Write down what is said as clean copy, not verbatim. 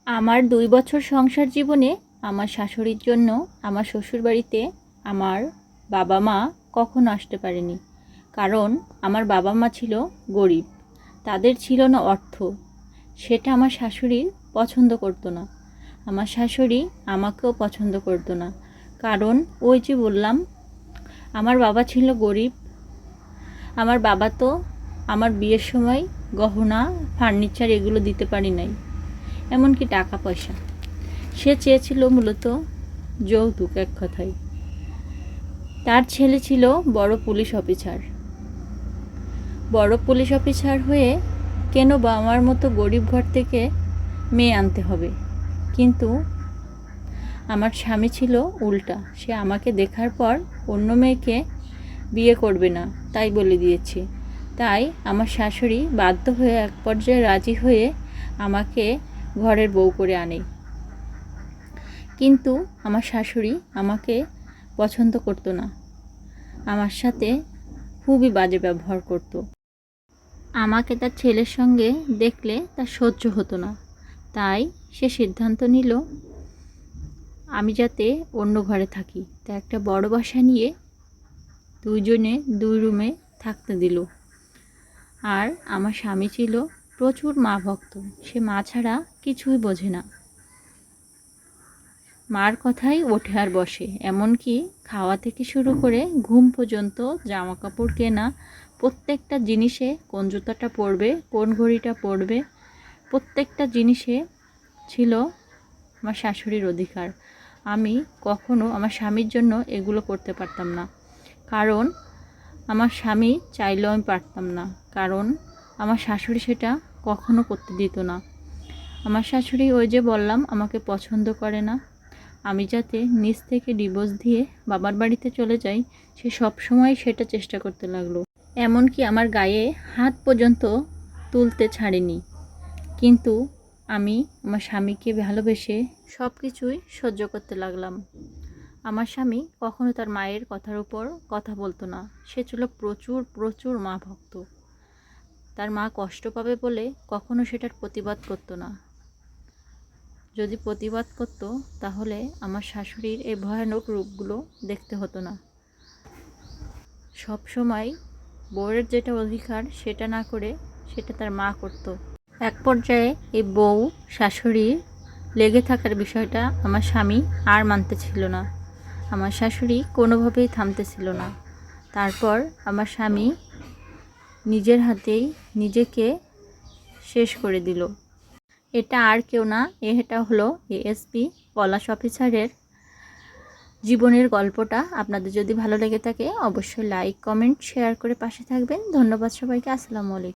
আমার ২ বছর সংসার জীবনে আমার শাশুড়ির জন্য আমার শ্বশুরবাড়িতে আমার বাবা মা কখনো আসতে পারেনি। কারণ আমার বাবা মা ছিল গরিব, তাদের ছিল না অর্থ। সেটা আমার শাশুড়ি পছন্দ করতো না। আমার শাশুড়ি আমাকেও পছন্দ করতো না। কারণ ওই যে বললাম, আমার বাবা ছিল গরিব। আমার বাবা তো আমার বিয়ের সময় গহনা, ফার্নিচার এগুলো দিতে পারি নাই, এমনকি টাকা পয়সা। সে চেয়েছিল মূলত যৌতুক, এক কথায়। তার ছেলে ছিল বড় পুলিশ অফিসার। বড় পুলিশ অফিসার হয়ে কেন বা আমার মতো গরিব ঘর থেকে মেয়ে আনতে হবে? কিন্তু আমার স্বামী ছিল উল্টা। সে আমাকে দেখার পর অন্য মেয়েকে বিয়ে করবে না, তাই বলে দিয়েছে। তাই আমার শাশুড়ি বাধ্য হয়ে এক পর্যায়ে রাজি হয়ে আমাকে ঘরের বউ করে আনে। কিন্তু আমার শাশুড়ি আমাকে পছন্দ করতো না, আমার সাথে খুবই বাজে ব্যবহার করত। আমাকে তার ছেলের সঙ্গে দেখলে তার সহ্য হতো না। তাই সে সিদ্ধান্ত নিল আমি যাতে অন্য ঘরে থাকি। তা একটা বড় বাসা নিয়ে দুইজনে 2 রুমে থাকতে দিল। আর আমার স্বামী ছিল প্রচুর মা ভক্ত। সে মা ছাড়া কিছুই বোঝে না। মার কথাই ওঠে আর বসে। এমনকি খাওয়া থেকে শুরু করে ঘুম পর্যন্ত, জামা কাপড় কেনা, প্রত্যেকটা জিনিসে কোন জুতাটা পরবে, কোন ঘড়িটা পরবে, প্রত্যেকটা জিনিসে ছিল আমার শাশুড়ির অধিকার। আমি কখনো আমার স্বামীর জন্য এগুলো করতে পারতাম না। কারণ আমার স্বামী চাইলেও আমি পারতাম না। কারণ আমার শাশুড়ি সেটা কখনো করতে দিত না। আমার শাশুড়ি ওই যে বললাম আমাকে পছন্দ করে না। আমি যাতে নিজ থেকে ডিভোর্স দিয়ে বাবার বাড়িতে চলে যাই, সে সব সময় সেটা চেষ্টা করতে লাগলো। এমনকি আমার গায়ে হাত পর্যন্ত তুলতে ছাড়েনি। কিন্তু আমি আমার স্বামীকে ভালোবেসে সব কিছুই সহ্য করতে লাগলাম। আমার স্বামী কখনো তার মায়ের কথার উপর কথা বলতো না। সে ছিল প্রচুর প্রচুর মা ভক্ত। তার মা কষ্ট পাবে বলে কখনো সেটার প্রতিবাদ করতো না। যদি প্রতিবাদ করত তাহলে আমার শাশুড়ির এই ভয়ানক রূপগুলো দেখতে হতো না। সব সময় বউয়ের যেটা অধিকার সেটা না করে সেটা তার মা করত। এক পর্যায়ে এই বউ শাশুড়ির লেগে থাকার বিষয়টা আমার স্বামী আর মানতে ছিল না। আমার শাশুড়ি কোনোভাবেই থামতেছিল না। তারপর আমার স্বামী নিজের হাতেই নিজেকে শেষ করে দিল। এটা আর কেউ না, এটা হলো এএসপি পলাশ অফিসারের জীবনের গল্পটা। আপনাদের যদি ভালো লেগে থাকে অবশ্যই লাইক, কমেন্ট, শেয়ার করে পাশে থাকবেন। ধন্যবাদ সবাইকে। আসসালামু আলাইকুম।